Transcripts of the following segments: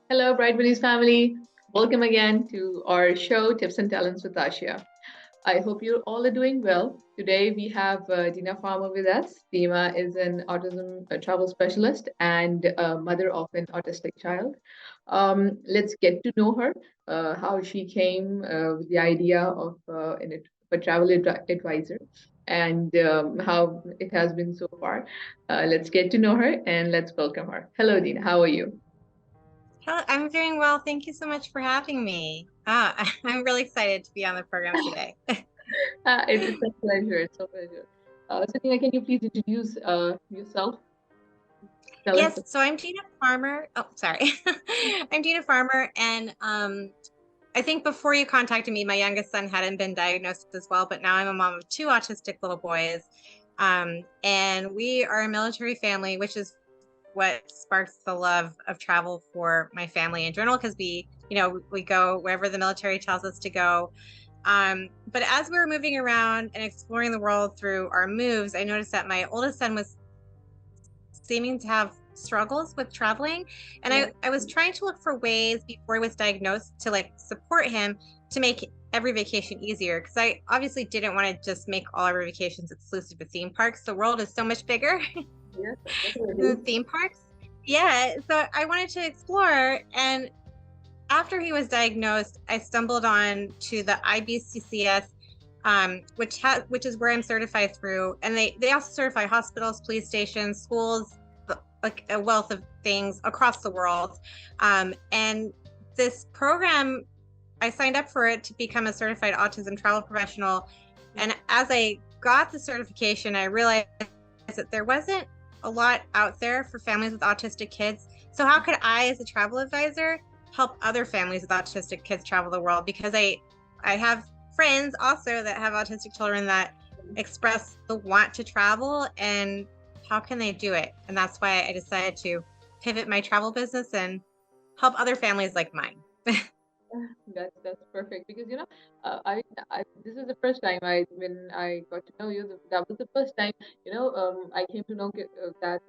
Hello, Bright Bunnies family. Welcome again to our show, Tips and Talents with Tashia. I hope you all are doing well. Today we have Dina Farmer with us. Dina is an autism travel specialist and a mother of an autistic child. Let's get to know her, how she came with the idea of a travel advisor and how it has been so far. Let's get to know her and let's welcome her. Hello, Dina. How are you? Hello, I'm doing well. Thank you so much for having me. I'm really excited to be on the program today. It's a pleasure. It's a pleasure. Satina, can you please introduce yourself? Tell us. Yes, so I'm Dina Farmer. Oh, sorry. I'm Dina Farmer, and I think before you contacted me, my youngest son hadn't been diagnosed as well, but now I'm a mom of two autistic little boys. And we are a military family, which is what sparks the love of travel for my family in general, because we go wherever the military tells us to go. But as we were moving around and exploring the world through our moves, I noticed that my oldest son was seeming to have struggles with traveling. And Yeah. I was trying to look for ways before he was diagnosed to like support him to make every vacation easier. Because I obviously didn't want to just make all our vacations exclusive to theme parks. The world is so much bigger Yes, than definitely. theme parks. Yeah. So I wanted to explore. And after he was diagnosed, I stumbled on to the IBCCS, which is where I'm certified through, and they also certify hospitals, police stations, schools, like a wealth of things across the world. And this program, I signed up for it to become a certified autism travel professional. And as I got the certification, I realized that there wasn't a lot out there for families with autistic kids. So how could I, as a travel advisor, help other families with autistic kids travel the world? Because I have friends also that have autistic children that express the want to travel, and how can they do it? And that's why I decided to pivot my travel business and help other families like mine. That's perfect because I this is the first time I when I got to know you. That was the first time I came to know that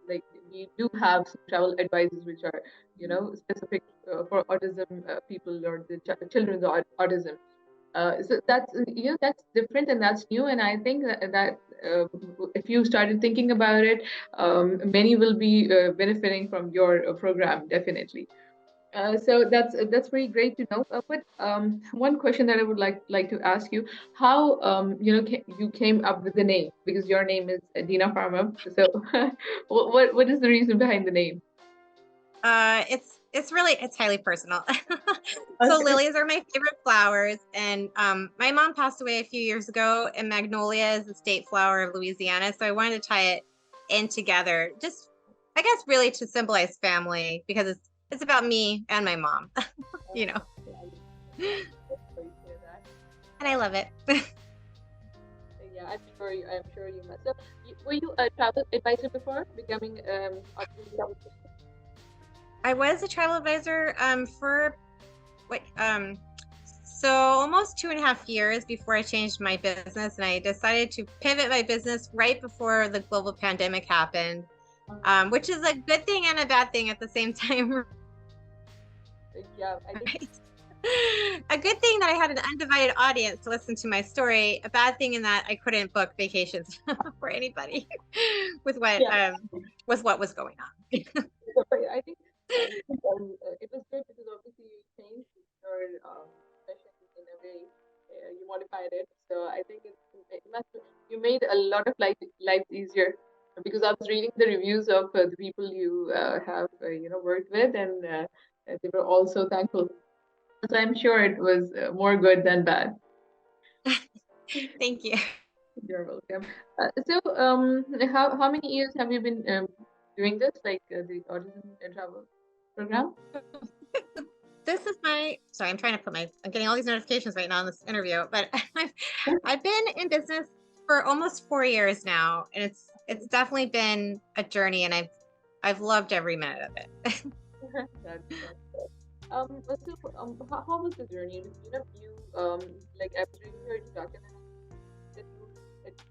like we do have some travel advices which are specific for autism people or the children with autism. So that's different and that's new, and I think that if you started thinking about it, many will be benefiting from your program definitely. So that's very great to know. But one question that I would like to ask you: how you came up with the name, because your name is Dina Farmer. So what is the reason behind the name? It's highly personal. So Okay. lilies are my favorite flowers, and my mom passed away a few years ago, and magnolia is the state flower of Louisiana. So I wanted to tie it in together, just I guess really to symbolize family, because it's about me and my mom, you know, That's very clear that. and I love it. Yeah, I'm sure you must. So, were you a travel advisor before becoming autism travel specialist? I was a travel advisor for what so almost 2.5 years before I changed my business, and I decided to pivot my business right before the global pandemic happened, which is a good thing and a bad thing at the same time. Yeah, I think. Right? A good thing that I had an undivided audience to listen to my story. A bad thing in that I couldn't book vacations for anybody with Yeah, what was going on. I think it was good because obviously you changed your session in a way. You modified it, so I think it must you made a lot of life easier because I was reading the reviews of the people you have worked with, and they were also thankful. So I'm sure it was more good than bad. Thank you. You're welcome. How many years have you been doing this, like the autism travel program? This is my sorry, I'm getting all these notifications right now in this interview, but I've been in business for almost 4 years now, and it's definitely been a journey, and I've loved every minute of it. That's good. How was the journey? Like I was reading your introduction, and I that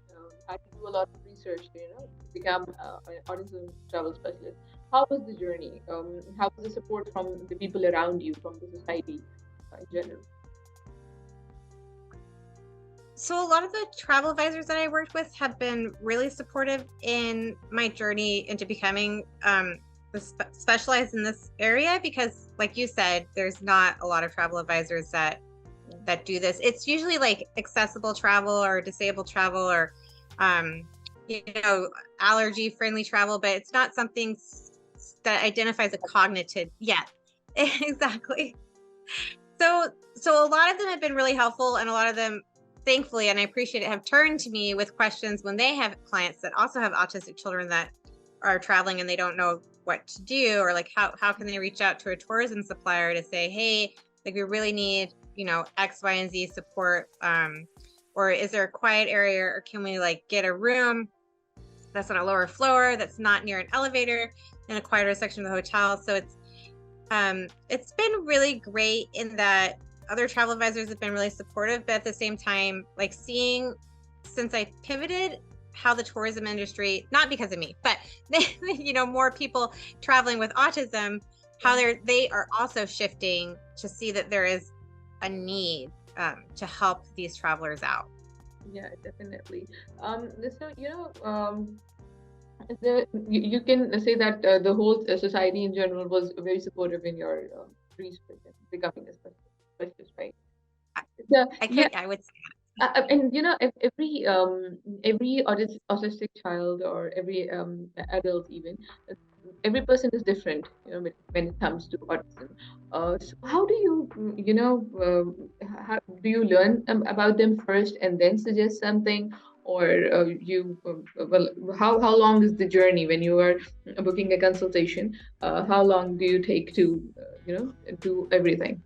you had to do a lot of research to become an autism travel specialist. How was the journey? How was the support from the people around you, from the society in general? So a lot of the travel advisors that I worked with have been really supportive in my journey into becoming specialized in this area, because like you said, there's not a lot of travel advisors that do this. It's usually like accessible travel or disabled travel or you know, allergy friendly travel, but it's not something that identifies a cognitive yet. Exactly. So a lot of them have been really helpful, and a lot of them, thankfully, and I appreciate it, have turned to me with questions when they have clients that also have autistic children that are traveling and they don't know what to do, or like how can they reach out to a tourism supplier to say, hey, like we really need, you know, X, Y, and Z support, or is there a quiet area, or can we like get a room that's on a lower floor that's not near an elevator in a quieter section of the hotel. So it's been really great in that other travel advisors have been really supportive, but at the same time, like seeing, since I pivoted, how the tourism industry, not because of me, but you know, more people traveling with autism, how they are also shifting to see that there is a need to help these travelers out. Yeah, definitely. So you can say that the whole society in general was very supportive in your research and becoming a specialist, right? So, yeah, I would say and every autistic child or every adult even, uh, every person is different, when it comes to autism. So how do you, how do you learn about them first and then suggest something, or well, how long is the journey when you are booking a consultation? How long do you take to do everything?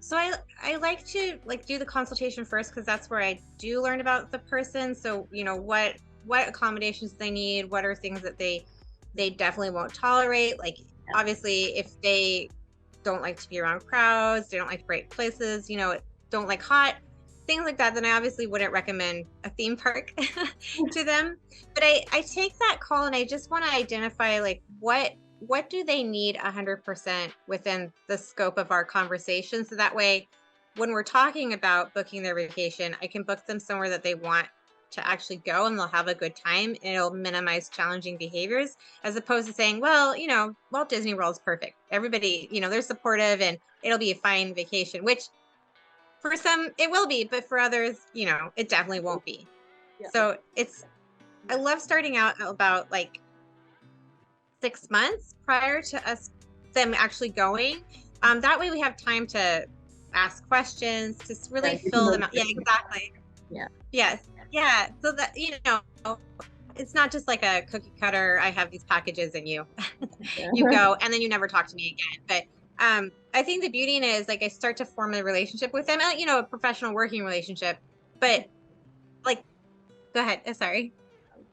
so I like to like do the consultation first, because that's where I do learn about the person. So, you know, what accommodations they need, what are things that they definitely won't tolerate. Like obviously if they don't like to be around crowds, they don't like bright places, you know, don't like hot, things like that, then I obviously wouldn't recommend a theme park to them. But I take that call and I just want to identify like what do they need 100% within the scope of our conversation, so that way when we're talking about booking their vacation, I can book them somewhere that they want to actually go and they'll have a good time, and it'll minimize challenging behaviors, as opposed to saying, well, you know, Walt Disney World's perfect, everybody, you know, they're supportive and it'll be a fine vacation, which for some it will be, but for others, you know, it definitely won't be. Yeah. So I love starting out about like 6 months prior to them actually going. That way we have time to ask questions, to really Yeah, fill them out. Yeah, exactly. yeah. Yes. Yeah. So that, you know, it's not just like a cookie cutter, I have these packages and you Yeah. go and then you never talk to me again. But I think the beauty in it is like I start to form a relationship with them, you know, a professional working relationship. But like, go ahead. Sorry.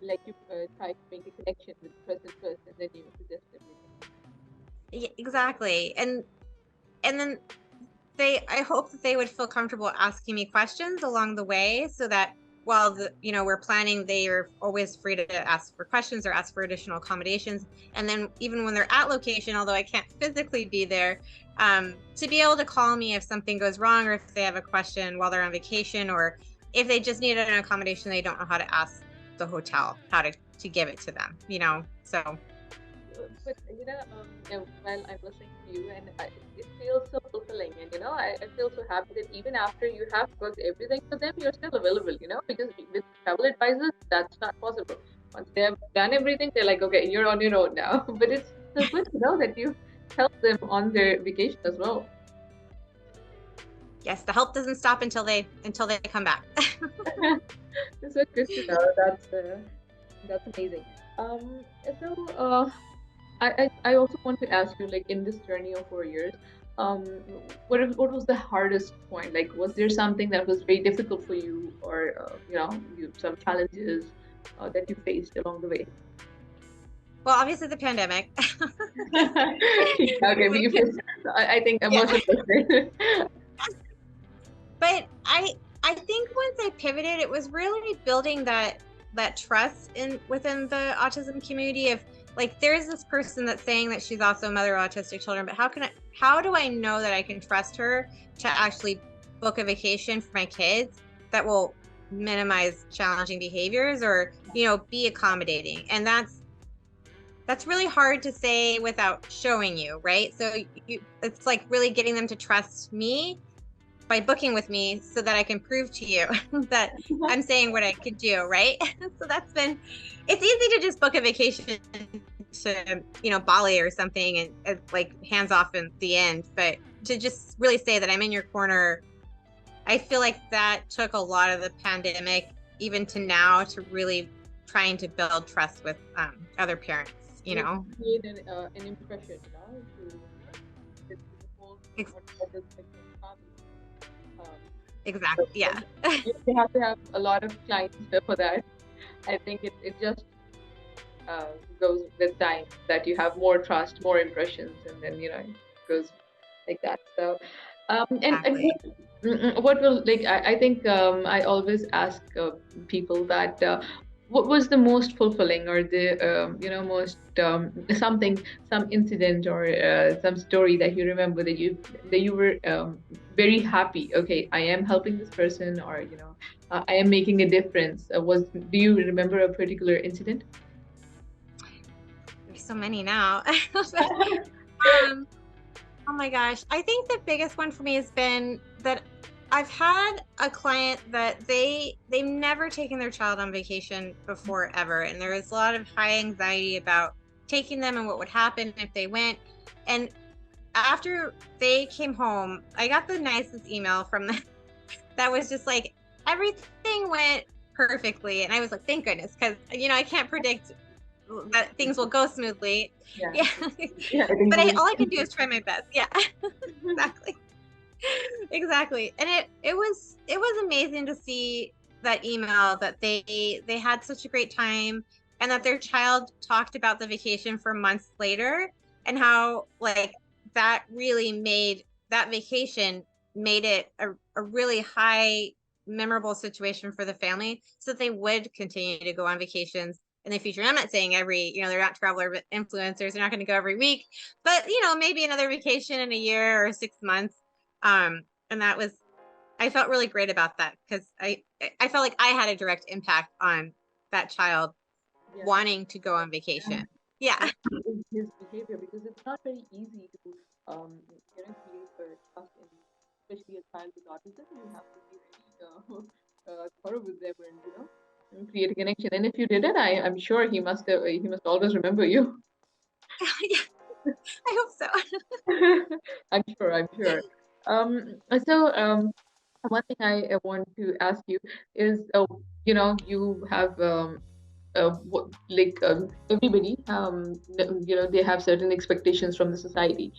Like you try to make a connection with the person first, and then you suggest everything. Yeah, exactly. And then I hope that they would feel comfortable asking me questions along the way, so that while you know, we're planning, they are always free to ask for questions or ask for additional accommodations. And then even when they're at location, although I can't physically be there, to be able to call me if something goes wrong, or if they have a question while they're on vacation, or if they just need an accommodation, they don't know how to ask the hotel how to give it to them, you know. So But while I'm listening to you, and it feels so fulfilling, and I feel so happy that even after you have booked everything for them, you're still available. Because with travel advisors, that's not possible. Once they have done everything, they're like, okay, you're on your own now. But it's so good to know that you help them on their vacation as well. yes, the help doesn't stop until they come back. It's so good to know. That's amazing. Um, so I also want to ask you, like, in this journey of 4 years, um, what was the hardest point? Like, was there something that was very difficult for you, or some challenges that you faced along the way? Well, obviously the pandemic. Yeah, okay, we faced. I think Yeah. most of us did. But I think once I pivoted, it was really building that that trust in within the autism community of like there's this person that's saying that she's also a mother of autistic children, but how do I know that I can trust her to actually book a vacation for my kids that will minimize challenging behaviors or be accommodating? And that's really hard to say without showing you, right? So it's like really getting them to trust me by booking with me so that I can prove to you that I'm saying what I could do, right? So it's easy to just book a vacation to, Bali or something and like hands off in the end. But to just really say that I'm in your corner, I feel like that took a lot of the pandemic, even to now, to really trying to build trust with other parents, You create an impression, to the whole autistic family. Um, Exactly. so Yeah. you have to have a lot of clients for that. I think it just goes with time that you have more trust, more impressions, and then it goes like that. So, and Exactly. what will like I think I always ask people that what was the most fulfilling or the most some incident or some story that you remember that you were very happy. Okay, I am helping this person, or I am making a difference. Do you remember a particular incident? There's so many now. um, Oh my gosh. I think the biggest one for me has been that I've had a client that they've never taken their child on vacation before ever. And there was a lot of high anxiety about taking them and what would happen if they went. And after they came home, I got the nicest email from them that was just like everything went perfectly. And I was like, thank goodness, because I can't predict that things will go smoothly. Yeah, Yeah. yeah, I think But you will. all I can do is try my best. Yeah. Exactly. Exactly. And it was amazing to see that email that they had such a great time and that their child talked about the vacation for months later and how like that really made that vacation made it a really high memorable situation for the family so that they would continue to go on vacations in the future. And I'm not saying they're not traveler influencers, they're not going to go every week, but maybe another vacation in a year or 6 months. And that was, I felt really great about that because I felt like I had a direct impact on that child Yeah, wanting to go on yeah. vacation. Yeah. In his behavior, because it's not very easy to create a trust in, especially a child with autism. You have to be very thorough with them, and and create a connection. And if you did it, I'm sure he must always remember you. Yeah, I hope so. I'm sure. I'm sure. So one thing I want to ask you is, you have like everybody, they have certain expectations from the society.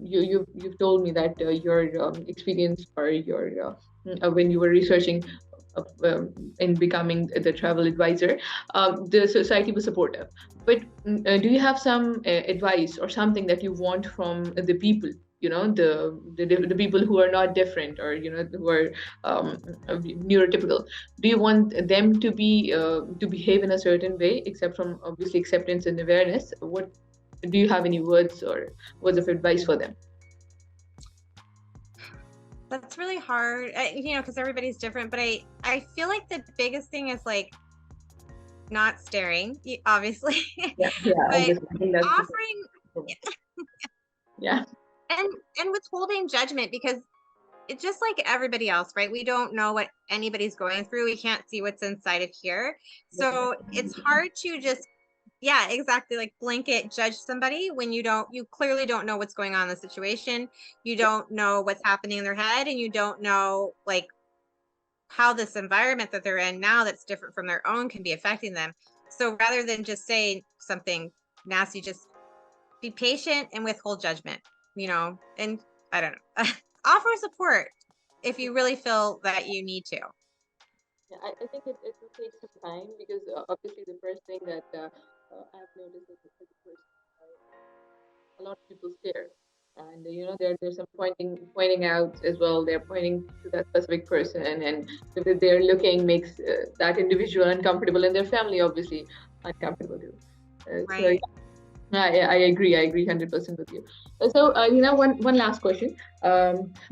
You've told me that your experience or your when you were researching in becoming the travel advisor, the society was supportive. But do you have some advice or something that you want from the people? The people who are not different, or who are neurotypical. Do you want them to behave in a certain way, except from obviously acceptance and awareness? What do you have any words of advice for them? That's really hard, because everybody's different. But I feel like the biggest thing is like not staring, obviously, Yeah, yeah, but I think that's the offering thing. Yeah, and withholding judgment because it's just like everybody else, right? We don't know what anybody's going through. We can't see what's inside of here. So it's definitely. hard to just, yeah, exactly, like blanket judge somebody when you clearly don't know what's going on in the situation. You don't know what's happening in their head, and you don't know like how this environment that they're in now that's different from their own can be affecting them. So rather than just say something nasty, just be patient and withhold judgment, and I don't know, offer support if you really feel that you need to. Yeah, I think it will take some time, because obviously the first thing that I've noticed is, as a person, a lot of people stare, and there's some pointing out as well. They're pointing to that specific person, and the way they're looking makes that individual uncomfortable, and their family obviously uncomfortable too. So Right. I agree. I agree 100% with you. So, one last question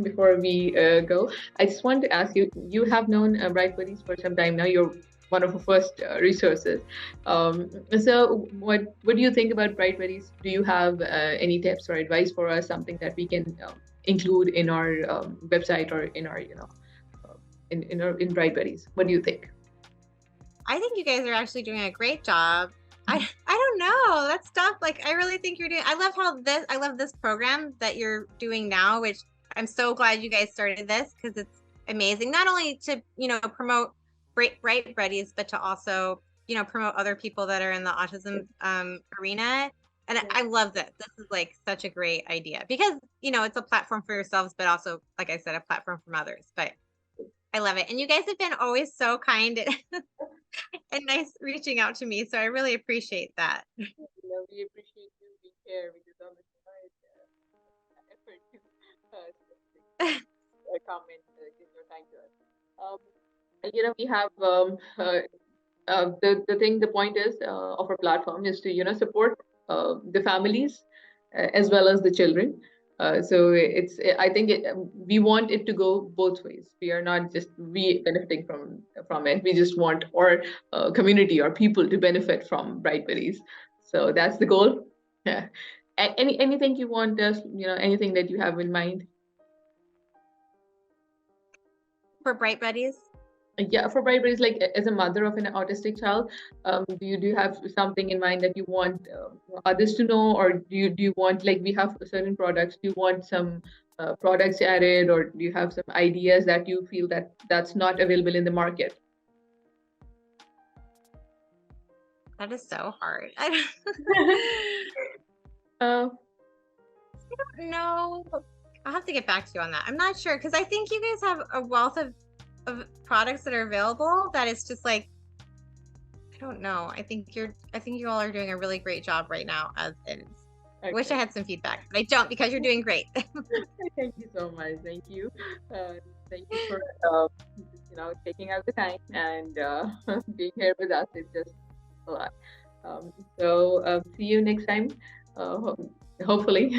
before we go. I just want to ask you. You have known Bright Buddies for some time now. You're one of the first resources. So, what do you think about Bright Buddies? Do you have any tips or advice for us? Something that we can include in our website or in our in Bright Buddies? What do you think? I think you guys are actually doing a great job. I don't know. That stuff, like I really think you're doing I love this program that you're doing now, which I'm so glad you guys started this because it's amazing. Not only to, promote Bright Buddies, but to also, promote other people that are in the autism arena. And I love this. This is like such a great idea because, it's a platform for yourselves, but also, like I said, a platform from others. But I love it. And you guys have been always so kind and nice reaching out to me. So I really appreciate that. We appreciate you being here because obviously it's effort to come and give your time to us. We have the point is of our platform is to support the families as well as the children. So I think we want it to go both ways. We are not just we benefiting from it. We just want our community or people to benefit from Brightberries. So that's the goal. Yeah. Anything you want us, anything that you have in mind? For Bright Buddies. Yeah, for Brightberries, like as a mother of an autistic child, do you have something in mind that you want others to know, or do you want, like, we have certain products? Do you want some products added, or do you have some ideas that you feel that's not available in the market? That is so hard. uh, don't know. I'll have to get back to you on that. I'm not sure because I think you guys have a wealth of products that are available that it's just like I don't know. I think you all are doing a really great job right now as is. I wish I had some feedback, but I don't because you're doing great. Thank you so much. Thank you. Thank you for taking out the time and being here with us. It's just a lot. So see you next time. Hopefully.